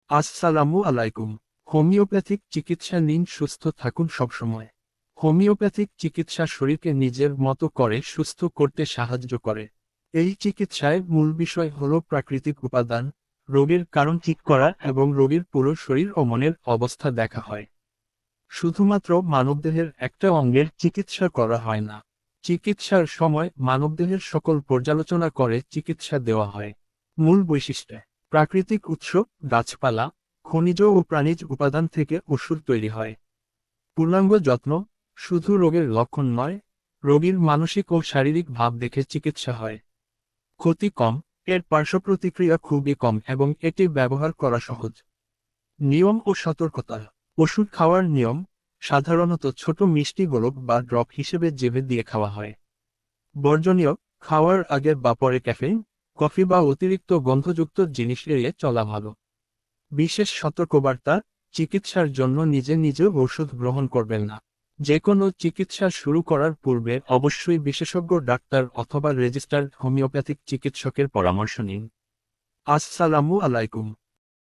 আসসালামু আলাইকুম। হোমিওপ্যাথিক চিকিৎসা নিন, সুস্থ থাকুন সবসময়। হোমিওপ্যাথিক চিকিৎসা শরীরকে নিজের মতো করে সুস্থ করতে সাহায্য করে। এই চিকিৎসায় মূল বিষয় হল প্রাকৃতিক উপাদান, রোগের কারণ ঠিক করা এবং রোগীর পুরো শরীর ও মনের অবস্থা দেখা হয়। শুধুমাত্র মানবদেহের একটা অঙ্গের চিকিৎসা করা হয় না। চিকিৎসার সময় মানবদেহের সকল পর্যালোচনা করে চিকিৎসা দেওয়া হয়। মূল বৈশিষ্ট্য: প্রাকৃতিক উৎস, গাছপালা, খনিজ ও প্রাণীজ উপাদান থেকে ওষুধ তৈরি হয়। পূর্ণাঙ্গ যত্ন: শুধু রোগের লক্ষণ নয়, রোগীর মানসিক ও শারীরিক ভাব দেখে চিকিৎসা হয়। ক্ষতি কম: এর পার্শ্বপ্রতিক্রিয়া খুবই কম এবং এটি ব্যবহার করা সহজ। নিয়ম ও সতর্কতা: ওষুধ খাওয়ার নিয়ম: সাধারণত ছোট মিষ্টি গোলক বা ড্রপ হিসেবে জিভে দিয়ে খাওয়া হয়। বর্জনীয়: খাওয়ার আগে বা পরে ক্যাফেইন, কফি বা অতিরিক্ত গন্ধযুক্ত জিনিস এড়িয়ে চলা ভালো। বিশেষ সতর্কবার্তা: চিকিৎসার জন্য নিজে নিজে ওষুধ গ্রহণ করবেন না। যে কোনো চিকিৎসা শুরু করার পূর্বে অবশ্যই বিশেষজ্ঞ ডাক্তার অথবা রেজিস্টার্ড হোমিওপ্যাথিক চিকিৎসকের পরামর্শ নিন। আসসালামু আলাইকুম।